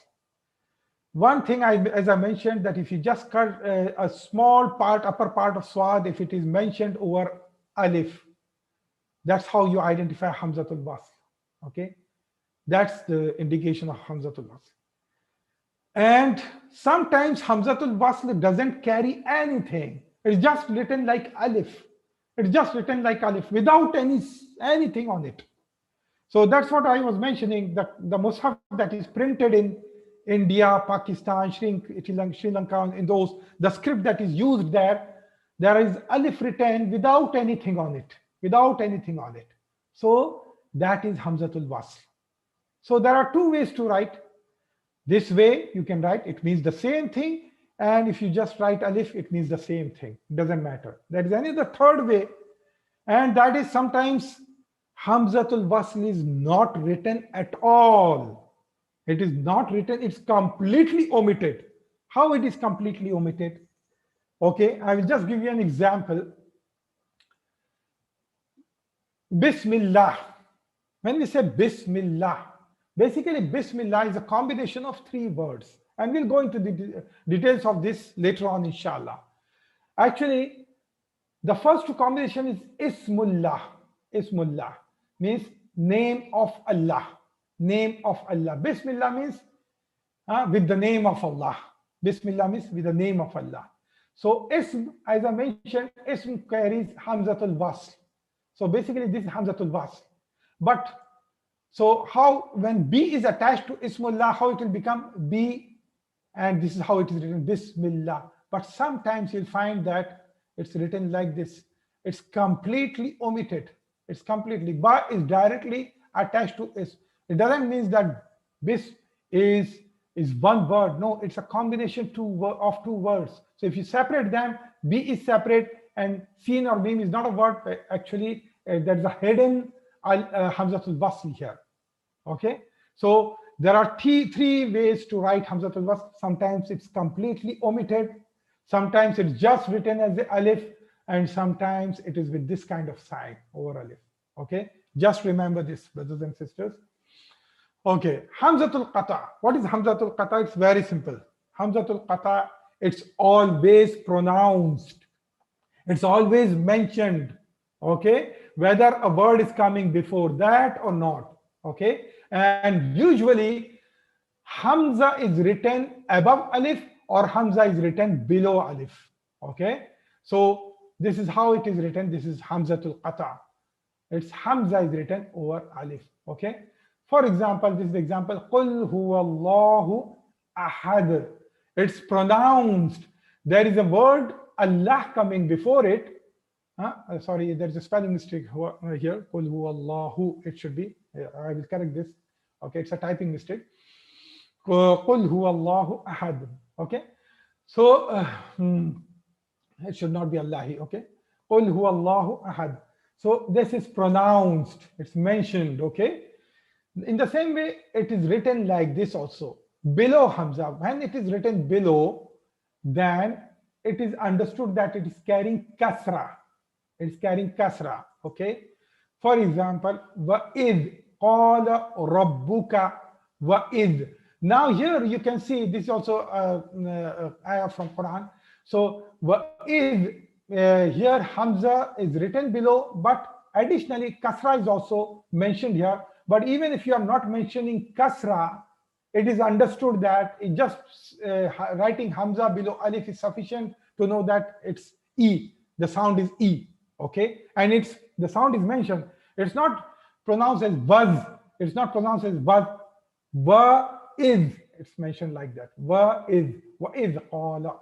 One thing, as I mentioned, that if you just cut a small part, upper part of Swad, if it is mentioned over alif, that's how you identify Hamzatul Wasl. Okay. That's the indication of Hamzatul Wasl. And sometimes Hamzatul Wasl doesn't carry anything. It's just written like alif. It's just written like alif without anything on it. So that's what I was mentioning, the Mus'haf that is printed in India, Pakistan, Sri Lanka, in those, the script that is used there is alif written without anything on it, So that is Hamzatul Wasl. So there are two ways to write. This way you can write, it means the same thing. And if you just write alif, it means the same thing. It doesn't matter. There is another third way. And that is sometimes Hamzatul Wasl is not written at all. It is not written, it's completely omitted. How it is completely omitted? Okay, I will just give you an example. Bismillah. When we say Bismillah, basically Bismillah is a combination of three words. And we'll go into the details of this later on, inshallah. Actually, the first combination is Ismullah. Ismullah means name of Allah. Name of Allah. Bismillah means with the name of Allah. Bismillah means with the name of Allah. So Ism, as I mentioned, Ism carries Hamzatul Wasl. So basically this is Hamzatul Wasl. But so how, when B is attached to Ismullah, how it will become B, and this is how it is written, Bismillah. But sometimes you'll find that it's written like this. It's completely omitted. It's completely, Ba is directly attached to Is. It doesn't mean that Bis is one word. No, it's a combination of two words. So if you separate them, B is separate and Sin or Mim is not a word. Actually, there's a hidden Hamzatul Wasl here. Okay, so there are three ways to write Hamzatul Wasl. Sometimes it's completely omitted, sometimes it's just written as the alif, and sometimes it is with this kind of sign over alif. Okay, just remember this, brothers and sisters. Okay, Hamzatul Qata. What is Hamzatul Qata? It's very simple. Hamzatul Qata, it's always pronounced. It's always mentioned. Okay, whether a word is coming before that or not. Okay, and usually Hamza is written above alif or Hamza is written below alif. Okay, so this is how it is written. This is Hamzatul Qata. Its Hamza is written over alif. Okay. For example, this is the example. Qul huwallahu ahad. It's pronounced. There is a word Allah coming before it. Sorry, there's a spelling mistake here. Qul huwallahu. It should be. I will correct this. Okay, it's a typing mistake. Qul huwallahu ahad. Okay. So it should not be Allahi. Okay. Qul huwallahu ahad. So this is pronounced, it's mentioned, okay? In the same way, it is written like this also, below Hamza. When it is written below, then it is understood that it is carrying kasra. It is carrying kasra, okay? For example, وَإِذْ قَالَ رَبُّكَ وَإِذْ. Now here you can see, this is also ayah from Quran. So وَإِذْ, here Hamza is written below, but additionally kasra is also mentioned here. But even if you are not mentioning kasra, it is understood that it just writing Hamza below alif is sufficient to know that it's E. The sound is E. Okay, and it's the sound is mentioned. It's not pronounced as buzz. It's not pronounced as buzz. Wa is. It's mentioned like that. Wa is. Wa is qala.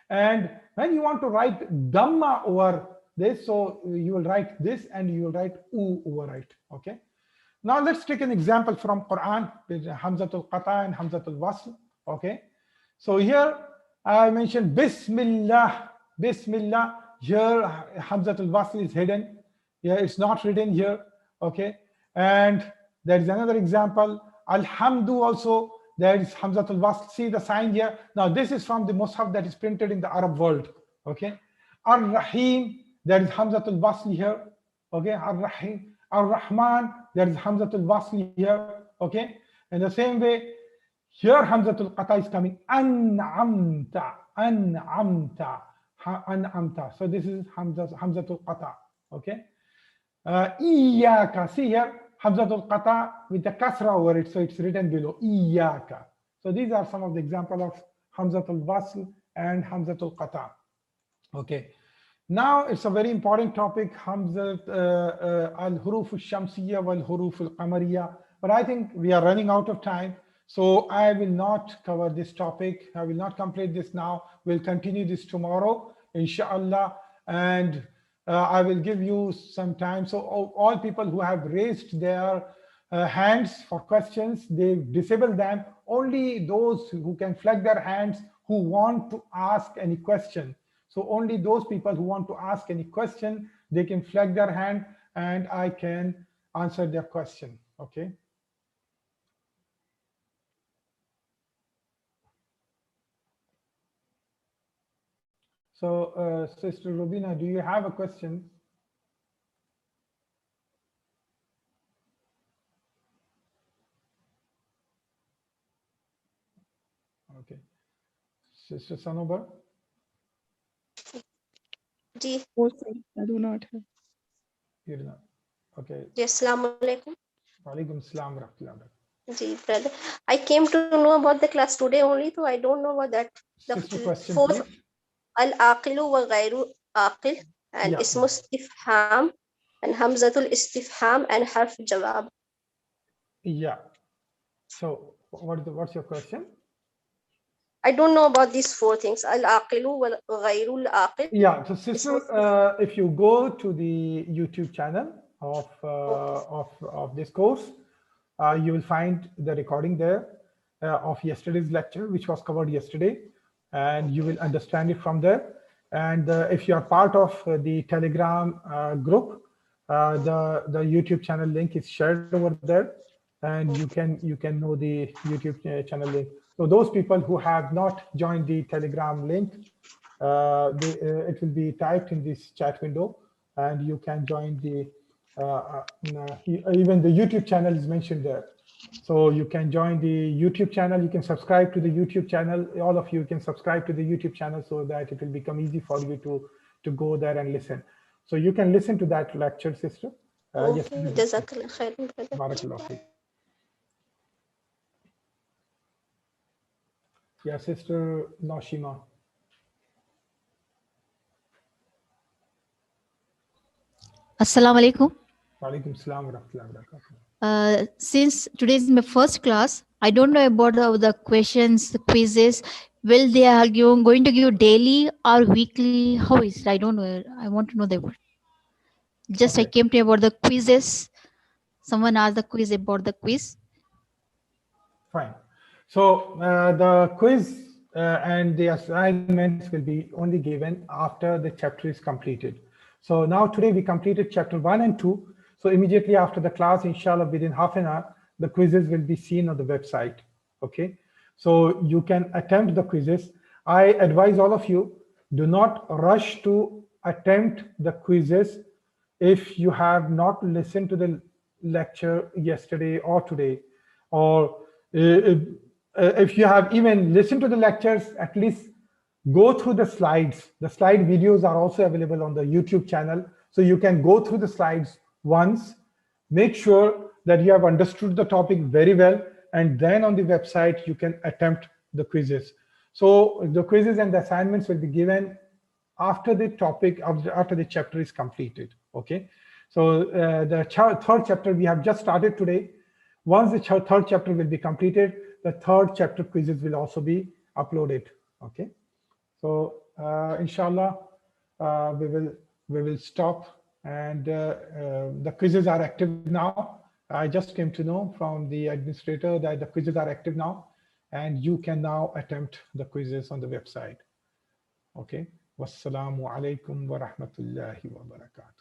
And when you want to write Dhamma over this, so you will write this and you will write U over it. Okay. Now let's take an example from Quran, Hamzatul Qata and Hamzatul Wasl. Okay. So here I mentioned Bismillah. Bismillah. Here Hamzatul Wasl is hidden. Yeah, it's not written here. Okay. And there is another example. Alhamdu also. There is Hamzatul Wasl. See the sign here. Now this is from the Mus'haf that is printed in the Arab world. Okay. Ar-Rahim. There is Hamzatul Wasl here. Okay. Ar-Rahim. Ar-Rahman. There is Hamzatul Wasl here. Okay. In the same way, here Hamzatul Qata is coming. An'amta. An'amta. An'amta. So this is Hamzatul Qata. Okay. Iyaka. See here. Hamzatul Qata with the kasra over it, so it's written below, Iyaka. So these are some of the examples of Hamzatul Wasl and Hamzatul Qata. Okay. Now it's a very important topic, Hamzat al-Huruf al-Shamsiyya wal-Huruf al-Qamariyya. But I think we are running out of time, so I will not cover this topic. I will not complete this now. We'll continue this tomorrow, inshallah. And I will give you some time. So all people who have raised their hands for questions, they disable them. Only those who can flag their hands who want to ask any question. So only those people who want to ask any question, they can flag their hand and I can answer their question. Okay. So, Sister Rubina, do you have a question? Okay. Sister Sanobar? Ji. I do not have. You do not. Okay. Yes, Assalamu alaikum. Walaikum assalam wa rahmatullah. Ji, brother. I came to know about the class today only, so I don't know about that. Sister, question, fourth, please. Al-Aqilu wa Ghayru Aqil and Ismu Istifham and Hamzatul Istifham and Harf Jawab. Yeah. So what's your question? I don't know about these four things. Al-Aqilu wa Ghayru Aqil. Yeah. So sister, if you go to the YouTube channel of this course, you will find the recording there of yesterday's lecture, which was covered yesterday, and you will understand it from there. And if you are part of the Telegram group, the YouTube channel link is shared over there, and you can know the YouTube channel link. So those people who have not joined the Telegram link, it will be typed in this chat window, and you can join the even the YouTube channel is mentioned there. So you can join the YouTube channel. You can subscribe to the YouTube channel. All of you can subscribe to the YouTube channel so that it will become easy for you to go there and listen. So you can listen to that lecture, sister. Yes, Okay, Jazakallah khairan, brother. Barakallah feek. Yeah, sister Noshima. Assalamu alaikum. Walaikum salam wa rahmatullahi wa barakatuh. Since today is my first class, I don't know about the questions, the quizzes. Will they are going to give daily or weekly? How is it? I don't know. I want to know that. Just I Okay. came to about the quizzes. Someone asked the quiz about the quiz. Fine. So the quiz and the assignments will be only given after the chapter is completed. So now today we completed chapter 1 and 2. So immediately after the class, inshallah, within half an hour, the quizzes will be seen on the website. Okay. So you can attempt the quizzes. I advise all of you, do not rush to attempt the quizzes if you have not listened to the lecture yesterday or today, or if you have even listened to the lectures, at least go through the slides. The slide videos are also available on the YouTube channel. So you can go through the slides once, make sure that you have understood the topic very well, and then on the website, you can attempt the quizzes. So the quizzes and the assignments will be given after the topic, after the chapter is completed. Okay. So the third chapter we have just started today. Once the third chapter will be completed, the third chapter quizzes will also be uploaded. Okay. So inshallah, we will stop, and the quizzes are active now. I just came to know from the administrator that the quizzes are active now, and you can now attempt the quizzes on the website. Okay. Wassalamu alaikum wa rahmatullahi wa barakatuh.